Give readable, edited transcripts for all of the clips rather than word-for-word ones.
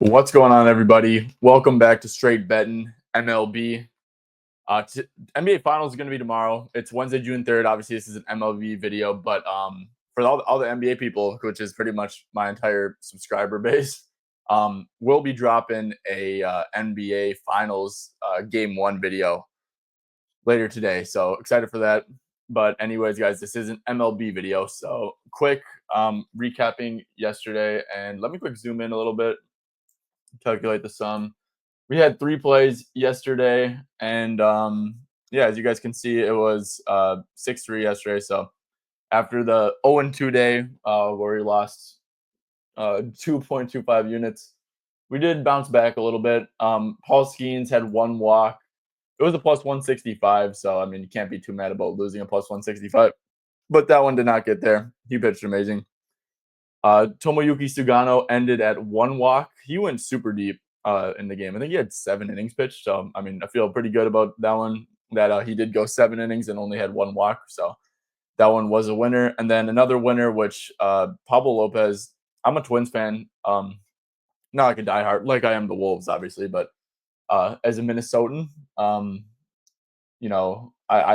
What's going on, everybody? Welcome back to Straight Betting MLB. NBA Finals is going to be tomorrow. It's Wednesday, June 3rd. Obviously, this is an MLB video, but for all the NBA people, which is pretty much my entire subscriber base, we'll be dropping a NBA Finals Game 1 video later today. So excited for that. But anyways, guys, this is an MLB video. So quick recapping yesterday, and let me quick zoom in a little bit, calculate the sum. We had 3 plays yesterday, and yeah, as you guys can see, it was 6-3 yesterday. So after the 0-2 day, where we lost 2.25 units, we did bounce back a little bit. Paul Skeens had 1 walk. It was a plus 165, so I mean, you can't be too mad about losing a plus 165. But that one did not get there. He pitched amazing. Tomoyuki Sugano ended at 1 walk. He went super deep in the game. I think he had 7 innings pitched. So, I mean, I feel pretty good about that one, that he did go 7 innings and only had 1 walk. So that one was a winner. And then another winner, which Pablo Lopez. I'm a Twins fan. Not like a diehard, like I am the Wolves, obviously, but as a Minnesotan, I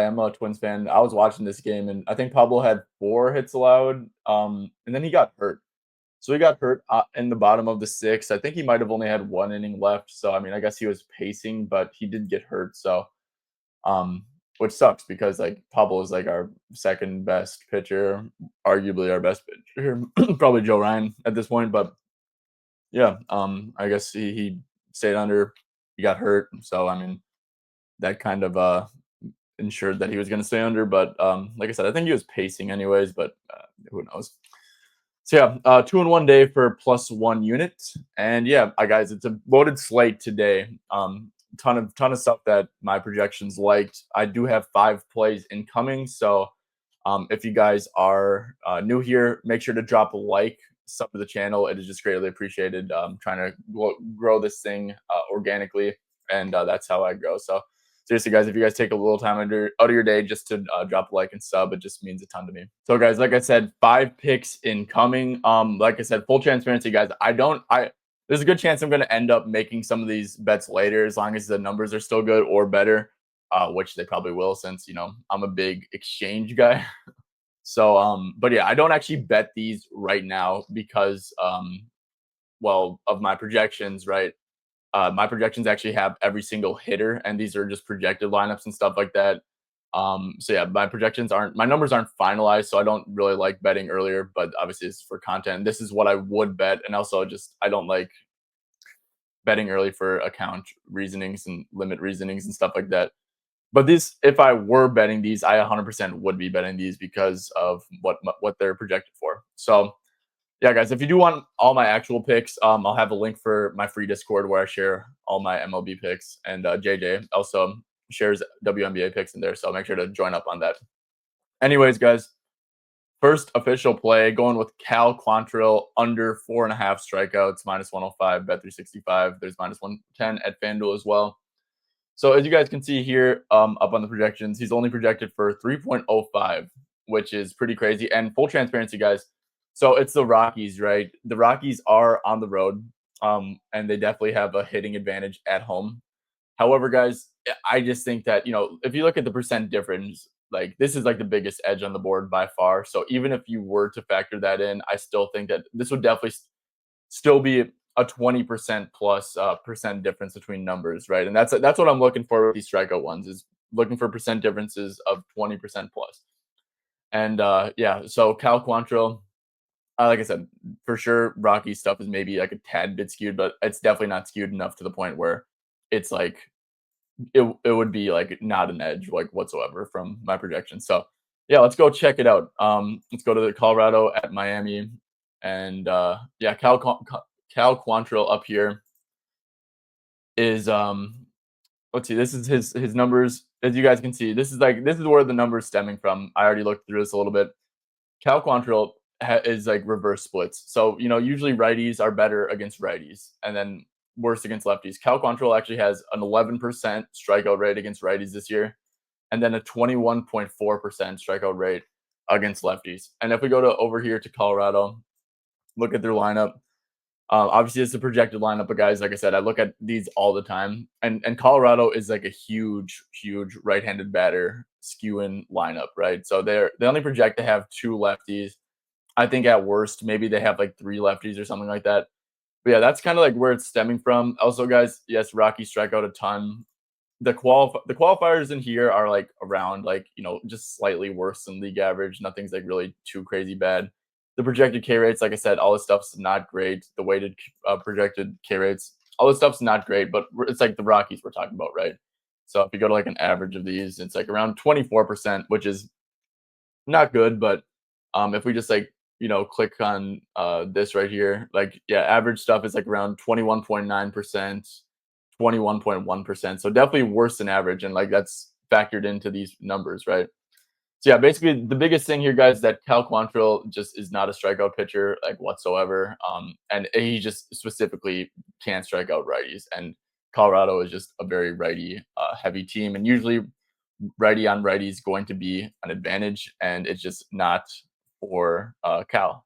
am a Twins fan. I was watching this game, and I think Pablo had 4 hits allowed, and then he got hurt. So he got hurt in the bottom of the 6th. I think he might have only had 1 inning left. So I mean, I guess he was pacing, but he did get hurt. So, which sucks because like Pablo is like our second best pitcher, arguably our best pitcher, probably Joe Ryan at this point. But yeah, I guess he stayed under. He got hurt. So I mean, that kind of ensured that he was going to stay under. But like I said, I think he was pacing anyways. But who knows? So yeah, 2-in-1 day for plus 1 unit, and yeah, guys, it's a loaded slate today. Ton of stuff that my projections liked. I do have 5 plays incoming, so if you guys are new here, make sure to drop a like, sub to the channel. It is just greatly appreciated. Trying to grow this thing organically, and that's how I grow. So seriously, guys, if you guys take a little time out of your day just to drop a like and sub, it just means a ton to me. So, guys, like I said, 5 picks incoming. Like I said, full transparency, guys. There's a good chance I'm going to end up making some of these bets later, as long as the numbers are still good or better, which they probably will, since I'm a big exchange guy. So, but yeah, I don't actually bet these right now because, well, of my projections, right? My projections actually have every single hitter, and these are just projected lineups and stuff like that. So yeah, my numbers aren't finalized, so I don't really like betting earlier, but obviously it's for content. This is what I would bet, and also just I don't like betting early for account reasonings and limit reasonings and stuff like that. But if I were betting these, I 100% would be betting these because of what they're projected for. So yeah, guys, if you do want all my actual picks, I'll have a link for my free Discord where I share all my MLB picks, and JJ also shares WNBA picks in there, so make sure to join up on that. Anyways, guys, first official play, going with Cal Quantrill under 4.5 strikeouts, minus 105, bet 365. There's minus 110 at FanDuel as well. So as you guys can see here, up on the projections, he's only projected for 3.05, which is pretty crazy. And full transparency, guys, so it's the Rockies, right? The Rockies are on the road, and they definitely have a hitting advantage at home. However, guys, I just think that, if you look at the percent difference, like this is like the biggest edge on the board by far. So even if you were to factor that in, I still think that this would definitely still be a 20% plus percent difference between numbers, right? And that's what I'm looking for with these strikeout ones, is looking for percent differences of 20% plus. And yeah, so Cal Quantrill, like I said, for sure, Rocky stuff is maybe like a tad bit skewed, but it's definitely not skewed enough to the point where it's like it would be like not an edge like whatsoever from my projection. So yeah, let's go check it out. Let's go to the Colorado at Miami, and yeah, Cal Quantrill up here is let's see, this is his numbers. As you guys can see, this is where the numbers stemming from. I already looked through this a little bit. Cal Quantrill is like reverse splits. So, usually righties are better against righties and then worse against lefties. Cal Quantrill actually has an 11% strikeout rate against righties this year, and then a 21.4% strikeout rate against lefties. And if we go over here to Colorado, look at their lineup. Obviously, it's a projected lineup, but guys, like I said, I look at these all the time, and Colorado is like a huge right-handed batter skewing lineup, right? So they only project to have two lefties. I think at worst, maybe they have like three lefties or something like that. But yeah, that's kind of like where it's stemming from. Also, guys, yes, Rocky strike out a ton. The qualifiers in here are like around like just slightly worse than league average. Nothing's like really too crazy bad. The projected K rates, like I said, all this stuff's not great. The weighted projected K rates, all this stuff's not great. But it's like the Rockies we're talking about, right? So if you go to like an average of these, it's like around 24%, which is not good. But if we just like click on this right here, like yeah, average stuff is like around 21.9%, 21.1%. So definitely worse than average. And like that's factored into these numbers, right? So yeah, basically the biggest thing here, guys, that Cal Quantrill just is not a strikeout pitcher like whatsoever. And he just specifically can't strike out righties. And Colorado is just a very righty heavy team. And usually righty on righty is going to be an advantage. And it's just not for Cal.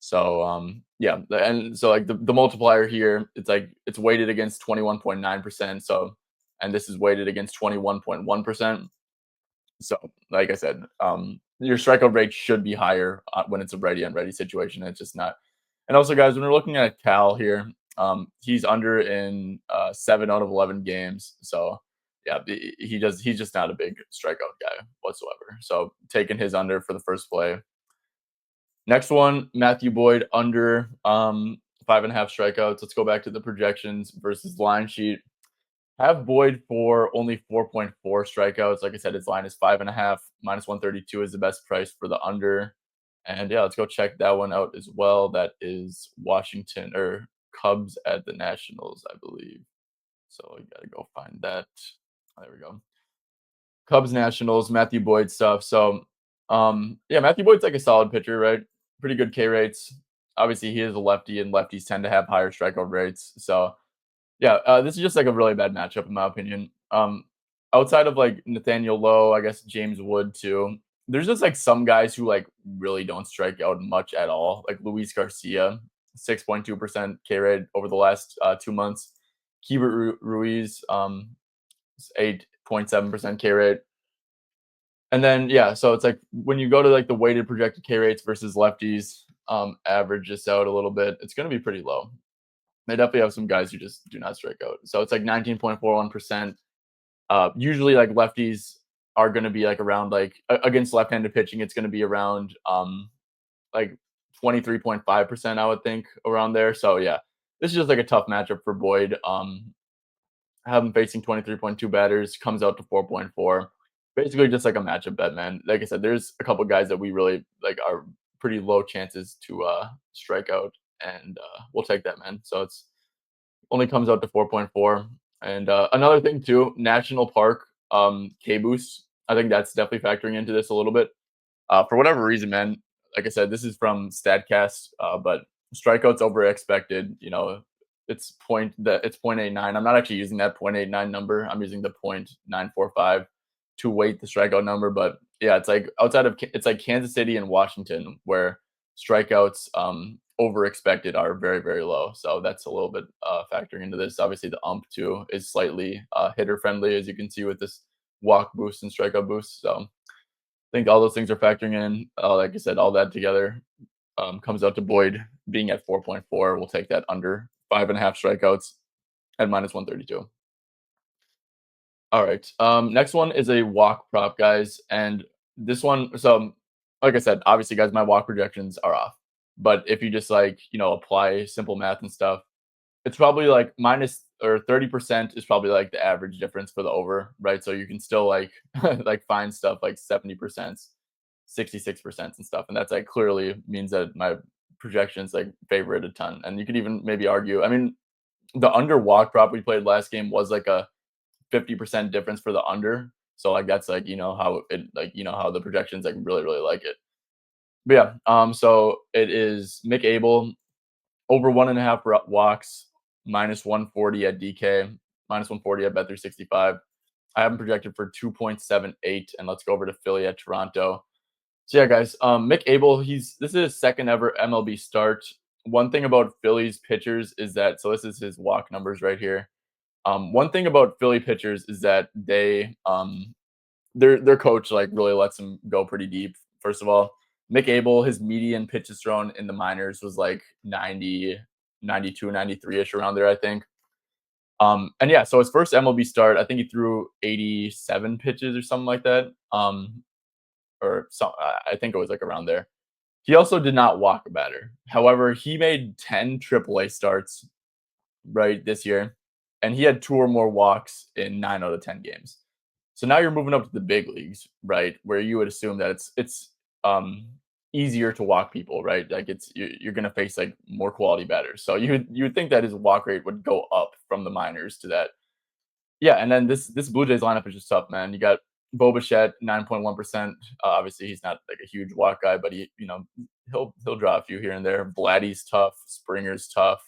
So yeah, and so like the multiplier here, it's like it's weighted against 21.9%. So and this is weighted against 21.1%. So like I said, your strikeout rate should be higher when it's a righty on righty situation. It's just not. And also, guys, when we're looking at Cal here, he's under in 7 out of 11 games. So yeah, he's just not a big strikeout guy whatsoever. So taking his under for the first play. Next one, Matthew Boyd under 5.5 strikeouts. Let's go back to the projections versus line sheet. Have Boyd for only 4.4 strikeouts. Like I said, his line is 5.5. -132 is the best price for the under. And yeah, let's go check that one out as well. That is Washington or Cubs at the Nationals, I believe. So you gotta go find that. There we go. Cubs Nationals, Matthew Boyd stuff. So yeah, Matthew Boyd's like a solid pitcher, right? Pretty good K rates. Obviously, he is a lefty, and lefties tend to have higher strikeout rates. So yeah, this is just like a really bad matchup in my opinion. Outside of like Nathaniel Lowe, I guess James Wood too. There's just like some guys who like really don't strike out much at all. Like Luis Garcia, 6.2% K rate over the last 2 months. Ruiz, 8.7% K rate. And then yeah, so it's like when you go to like the weighted projected K rates versus lefties, average this out a little bit, it's going to be pretty low. They definitely have some guys who just do not strike out. So it's like 19.41%. Usually, like lefties are going to be like around like against left-handed pitching, it's going to be around like 23.5%, I would think, around there. So yeah, this is just like a tough matchup for Boyd. Have him facing 23.2 batters, comes out to 4.4. Basically, just like a matchup bet, man. Like I said, there's a couple guys that we really like are pretty low chances to strike out, and we'll take that, man. So it's only comes out to 4.4. And another thing too, National Park K boost. I think that's definitely factoring into this a little bit. For whatever reason, man. Like I said, this is from Statcast, but strikeouts over expected. It's 0.89. I'm not actually using that 0.89 number. I'm using the 0.945 to weight the strikeout number. But yeah, it's like it's like Kansas City and Washington where strikeouts over expected are very very low. So that's a little bit factoring into this. Obviously, the ump too is slightly hitter friendly, as you can see with this walk boost and strikeout boost. So I think all those things are factoring in. Like I said, all that together comes out to Boyd being at 4.4. We'll take that under 5.5 strikeouts at -132. All right. Next one is a walk prop, guys. And this one, so like I said, obviously, guys, my walk projections are off. But if you just like, apply simple math and stuff, it's probably like minus or 30% is probably like the average difference for the over, right? So you can still like like find stuff like 70%, 66% and stuff. And that's like clearly means that my projections like favor it a ton. And you could even maybe argue, I mean, the under walk prop we played last game was like a 50% difference for the under. So like that's like how it like how the projections like really really like it. But yeah, so it is Mick Abel over 1.5 walks, -140 at DK, -140 at Bet365. I have him projected for 2.78, and let's go over to Philly at Toronto. So yeah, guys, Mick Abel, this is his second ever MLB start. one thing about Phillies pitchers is that, so this is his walk numbers right here. One thing about Philly pitchers is that their coach like really lets them go pretty deep. First of all, Mick Abel, his median pitches thrown in the minors was like 90, 92, 93 ish around there, I think. And yeah, so his first MLB start, I think he threw 87 pitches or something like that. Or so I think it was like around there. He also did not walk a batter. However, he made 10 AAA starts right this year, and he had two or more walks in 9 out of 10 games. So now you're moving up to the big leagues, right? Where you would assume that it's easier to walk people, right? Like you're going to face like more quality batters. So you would think that his walk rate would go up from the minors to that. Yeah, and then this Blue Jays lineup is just tough, man. You got Bo Bichette, 9.1%. Obviously, he's not like a huge walk guy, but he'll draw a few here and there. Vladdy's tough. Springer's tough.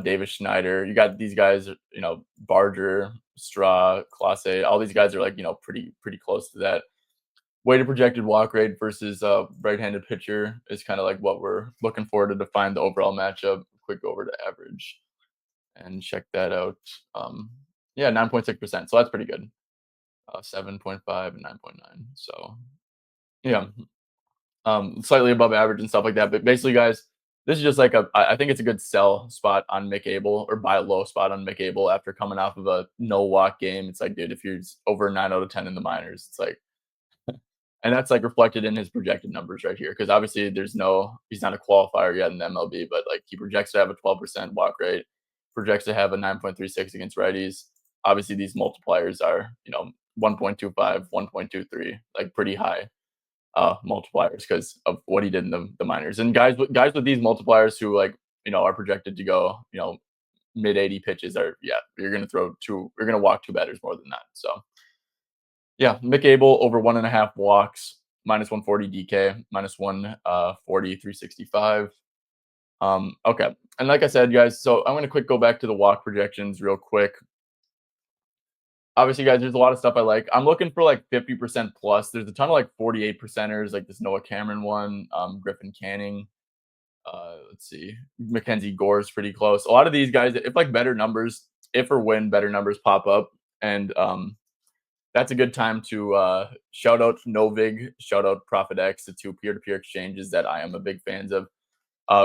Davis Schneider. You got these guys, Barger, Straw, Clase. All these guys are like, pretty close to that. Weighted projected walk rate versus right-handed pitcher is kind of like what we're looking for to define the overall matchup. Quick go over to average and check that out. Yeah, 9.6%. So that's pretty good. 7.5 and 9.9. So yeah, slightly above average and stuff like that. But basically, guys, this is just like I think it's a good sell spot on Mick Abel or buy a low spot on Mick Abel after coming off of a no walk game. It's like, dude, if you're over 9 out of 10 in the minors, it's like, and that's like reflected in his projected numbers right here. Because obviously, he's not a qualifier yet in the MLB, but like he projects to have a 12% walk rate, projects to have a 9.36 against righties. Obviously, these multipliers are 1.25, 1.23, like pretty high multipliers because of what he did in the minors. And guys with these multipliers who like are projected to go mid 80 pitches are you're gonna walk two batters more than that. So yeah, Mick Abel over 1.5 walks, minus 140 DK, minus 140 365. Okay, and like I said, guys, so I'm gonna quick go back to the walk projections real quick. Obviously, guys, there's a lot of stuff I like. I'm looking for like 50% plus. There's a ton of like 48 percenters, like this Noah Cameron one, Griffin Canning. Let's see, Mackenzie Gore's pretty close. A lot of these guys, if like better numbers, if or when better numbers pop up, and that's a good time to shout out Novig, shout out ProphetX, the two peer-to-peer exchanges that I am a big fans of.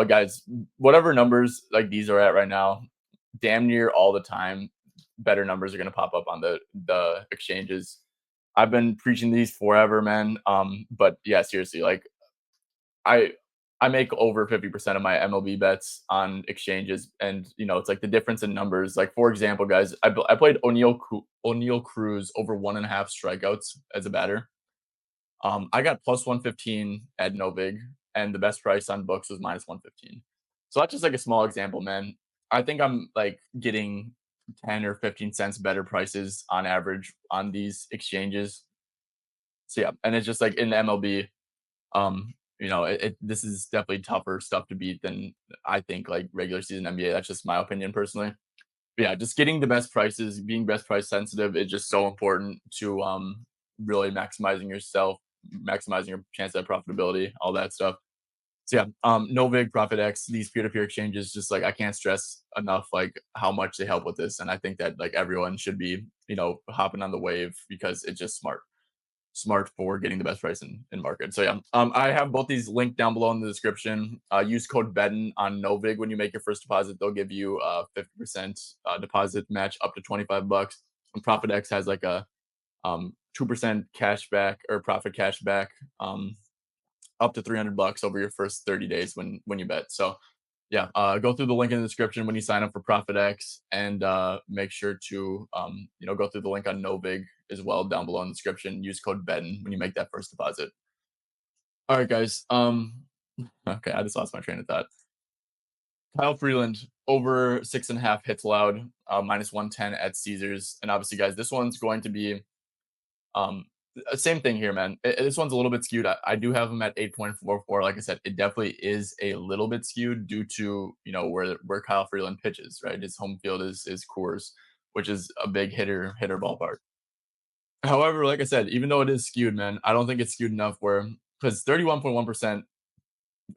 Guys, whatever numbers like these are at right now, damn near all the time, better numbers are going to pop up on the exchanges. I've been preaching these forever, man. But yeah, seriously, like I I make over 50% of my MLB bets on exchanges, and it's like the difference in numbers. Like for example, guys, I played O'Neal Cruz over 1.5 strikeouts as a batter. I got plus 115 at Novig, and the best price on books was minus 115. So that's just like a small example, man. I think I'm like getting 10 or 15 cents better prices on average on these exchanges. So yeah, and it's just like in the MLB, this is definitely tougher stuff to beat than I think like regular season NBA. That's just my opinion personally. But yeah, just getting the best prices, being best price sensitive is just so important to really maximizing yourself, maximizing your chance at profitability, all that stuff. So yeah, Novig, ProphetX, these peer-to-peer exchanges, just like I can't stress enough like how much they help with this. And I think that like everyone should be, hopping on the wave because it's just smart for getting the best price in market. So yeah, I have both these linked down below in the description. Use code BEDDEN on Novig when you make your first deposit. They'll give you 50% deposit match up to $25. And ProphetX has like a 2% cash back or profit cash back up to $300 over your first 30 days when you bet. So yeah, go through the link in the description when you sign up for ProphetX, and make sure to go through the link on Novig as well down below in the description. Use code BEDDEN when you make that first deposit. All right, guys. Okay, I just lost my train of thought. Kyle Freeland over 6.5 hits allowed, minus 110 at Caesars, and obviously, guys, this one's going to be um same thing here, man. This one's a little bit skewed. I do have him at 8.44. Like I said, it definitely is a little bit skewed due to where Kyle Freeland pitches. Right, his home field is Coors, which is a big hitter ballpark. However, like I said, even though it is skewed, man, I don't think it's skewed enough where because 31.1%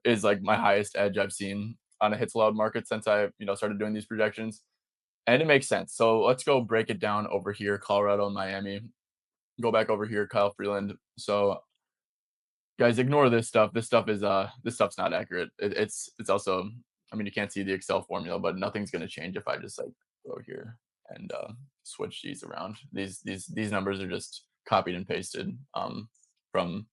is like my highest edge I've seen. on a hits allowed market since I, started doing these projections, and it makes sense. So let's go break it down over here, Colorado and Miami. Go back over here, Kyle Freeland. So guys, ignore this stuff. This stuff's not accurate. It's also, I mean, you can't see the Excel formula, but nothing's gonna change if I just like go here and switch these around. These numbers are just copied and pasted from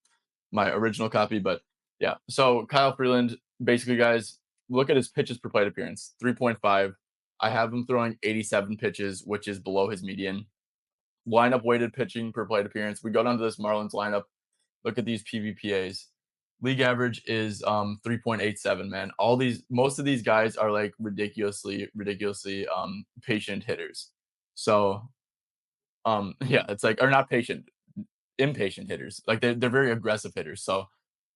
my original copy. But yeah, so Kyle Freeland, basically, guys, look at his pitches per plate appearance, 3.5. I have him throwing 87 pitches, which is below his median. Lineup weighted pitching per plate appearance. We go down to this Marlins lineup. Look at these PVPAs. League average is 3.87, man. Most of these guys are like ridiculously patient hitters. So yeah, it's like, or not patient, impatient hitters. Like they're very aggressive hitters. So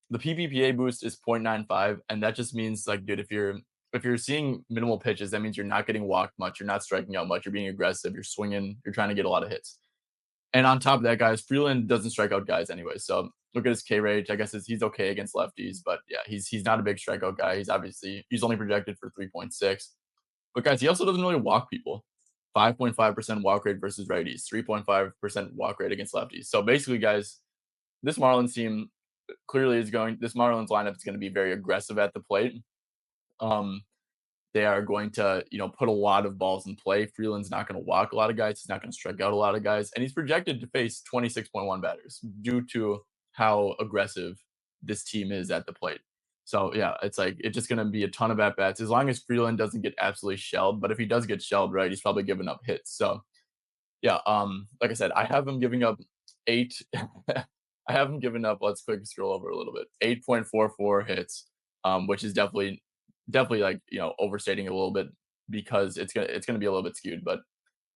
the PVPA boost is 0.95, and that just means like, dude, if you're seeing minimal pitches, that means you're not getting walked much, you're not striking out much, you're being aggressive, you're swinging, you're trying to get a lot of hits. And on top of that, guys, Freeland doesn't strike out guys anyway. So look at his K rate. I guess he's okay against lefties, but yeah, he's not a big strikeout guy. He's only projected for 3.6. But guys, he also doesn't really walk people. 5.5% walk rate versus righties, 3.5% walk rate against lefties. So basically, guys, this Marlins team clearly this Marlins lineup is going to be very aggressive at the plate. Um, they are going to, put a lot of balls in play. Freeland's not going to walk a lot of guys. He's not going to strike out a lot of guys. And he's projected to face 26.1 batters due to how aggressive this team is at the plate. So, yeah, it's just going to be a ton of at bats as long as Freeland doesn't get absolutely shelled. But if he does get shelled, right, he's probably giving up hits. So, yeah, like I said, I have him giving up 8. I have him giving up, let's quick scroll over a little bit, 8.44 hits, which is definitely like, overstating it a little bit because it's gonna be a little bit skewed, but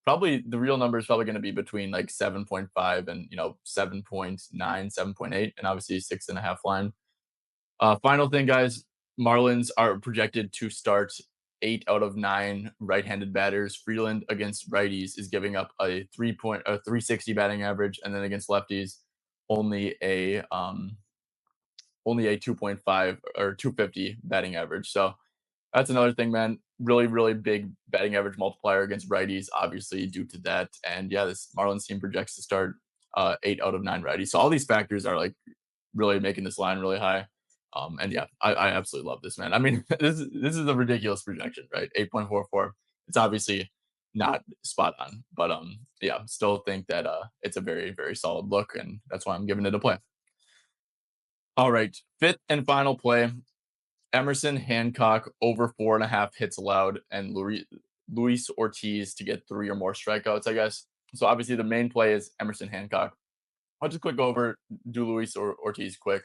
probably the real number is probably gonna be between like 7.5 and 7.9, 7.8, and obviously 6.5 line. Final thing, guys, Marlins are projected to start 8 out of 9 right-handed batters. Freeland against righties is giving up a 360 batting average, and then against lefties, only a 2.5 or 250 batting average. So that's another thing, man. Really, really big batting average multiplier against righties, obviously, due to that. And yeah, this Marlins team projects to start 8 out of 9 righties. So all these factors are like really making this line really high. And yeah, I absolutely love this, man. I mean, this is a ridiculous projection, right? 8.44. It's obviously not spot on, but yeah, still think that it's a very, very solid look, and that's why I'm giving it a play. All right, fifth and final play. Emerson Hancock over 4.5 hits allowed, and Luis Ortiz to get 3 or more strikeouts, I guess. So obviously the main play is Emerson Hancock. I'll just quick go over do Luis or Ortiz quick.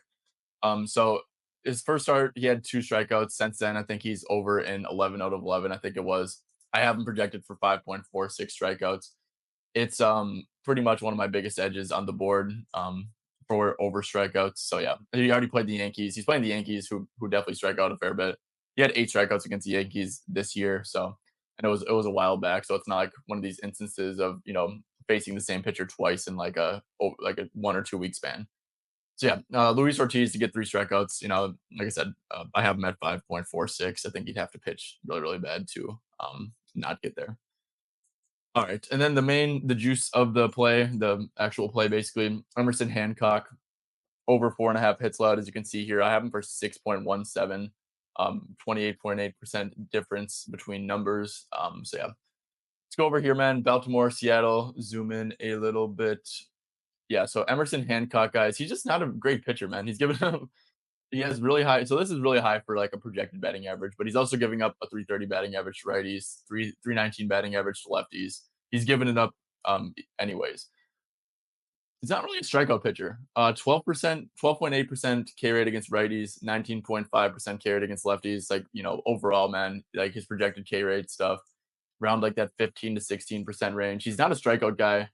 So his first start, he had 2 strikeouts. Since then, I think he's over in 11 out of 11. I think it was. I have him projected for 5.46 strikeouts. It's pretty much one of my biggest edges on the board for over strikeouts. So yeah, he already played the Yankees. He's playing the Yankees, who definitely strike out a fair bit. He had 8 strikeouts against the Yankees this year, so and it was a while back. So it's not like one of these instances of facing the same pitcher twice in like a 1 or 2 week span. So yeah, Luis Ortiz to get 3 strikeouts. Like I said, I have him at 5.46. I think he'd have to pitch really, really bad to not get there. All right, and then the juice of the play, the actual play, basically, Emerson Hancock over 4.5 hits allowed. As you can see here, I have him for 6.17, 28.8% difference between numbers. So yeah, let's go over here, man. Baltimore, Seattle, zoom in a little bit. Yeah, so Emerson Hancock, guys, he's just not a great pitcher, man. He's given him he has really high. So this is really high for like a projected batting average, but he's also giving up a 330 batting average to righties, 319 batting average to lefties. He's giving it up anyways. He's not really a strikeout pitcher. 12%, 12.8% K rate against righties, 19.5% K rate against lefties. Like, overall, man, like his projected K rate stuff around like that 15 to 16% range. He's not a strikeout guy.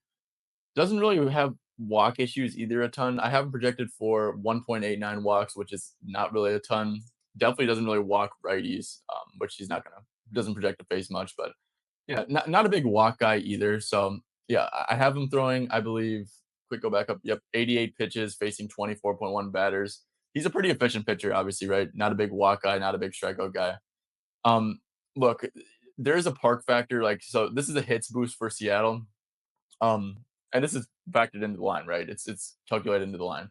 Doesn't really have walk issues either a ton. I have him projected for 1.89 walks, which is not really a ton. Definitely doesn't really walk righties, which he's not doesn't project to face much, but yeah, not a big walk guy either. So yeah, I have him throwing, I believe, quick go back up. Yep, 88 pitches facing 24.1 batters. He's a pretty efficient pitcher, obviously, right? Not a big walk guy, not a big strikeout guy. Um, look, there's a park factor, like, so this is a hits boost for Seattle. And this is factored into the line, right? It's calculated into the line.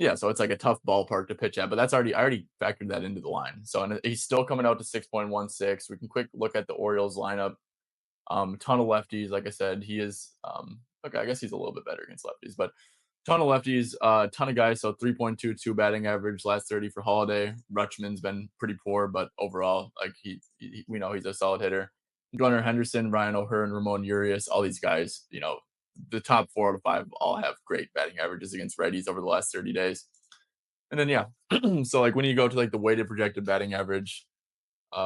Yeah, so it's like a tough ballpark to pitch at, but that's already I already factored that into the line. So and he's still coming out to 6.16. We can quick look at the Orioles lineup. Ton of lefties, like I said, he is okay, I guess he's a little bit better against lefties, but ton of lefties, ton of guys. So 3.22 batting average, last 30 for Holiday. Rutschman's been pretty poor, but overall, like we know he's a solid hitter. Gunnar Henderson, Ryan O'Hearn, Ramon Urias, all these guys, the top 4 out of 5 all have great batting averages against righties over the last 30 days. And then, yeah, so like when you go to like the weighted projected batting average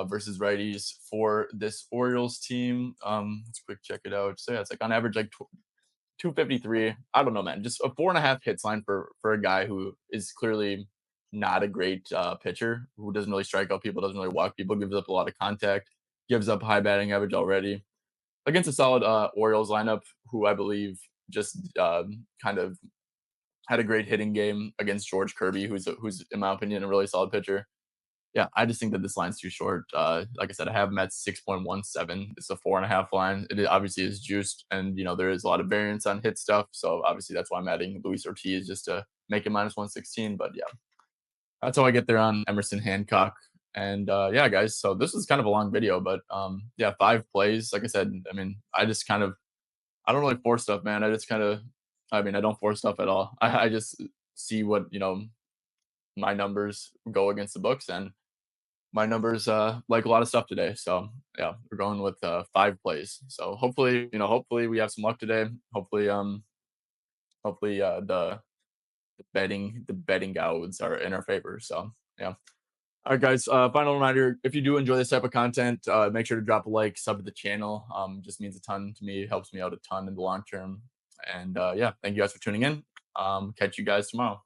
versus righties for this Orioles team, let's quick check it out. So yeah, it's like on average like 253. I don't know, man. Just a 4.5 hits line for a guy who is clearly not a great pitcher, who doesn't really strike out people, doesn't really walk people, gives up a lot of contact, gives up high batting average already against a solid Orioles lineup, who I believe just kind of had a great hitting game against George Kirby, who's in my opinion a really solid pitcher. Yeah, I just think that this line's too short. Like I said, I have them at 6.17. It's a 4.5 line. Obviously is juiced, and there is a lot of variance on hit stuff. So obviously that's why I'm adding Luis Ortiz just to make it -116. But yeah, that's how I get there on Emerson Hancock. And yeah, guys. So this was kind of a long video, but yeah, 5 plays. Like I said, I mean, I don't really force stuff, man. I mean, I don't force stuff at all. I just see what my numbers go against the books, and my numbers like a lot of stuff today. So yeah, we're going with 5 plays. So hopefully we have some luck today. Hopefully the betting odds are in our favor. So yeah. All right, guys. Final reminder: if you do enjoy this type of content, make sure to drop a like, sub to the channel. Just means a ton to me. Helps me out a ton in the long term. And yeah, thank you guys for tuning in. Catch you guys tomorrow.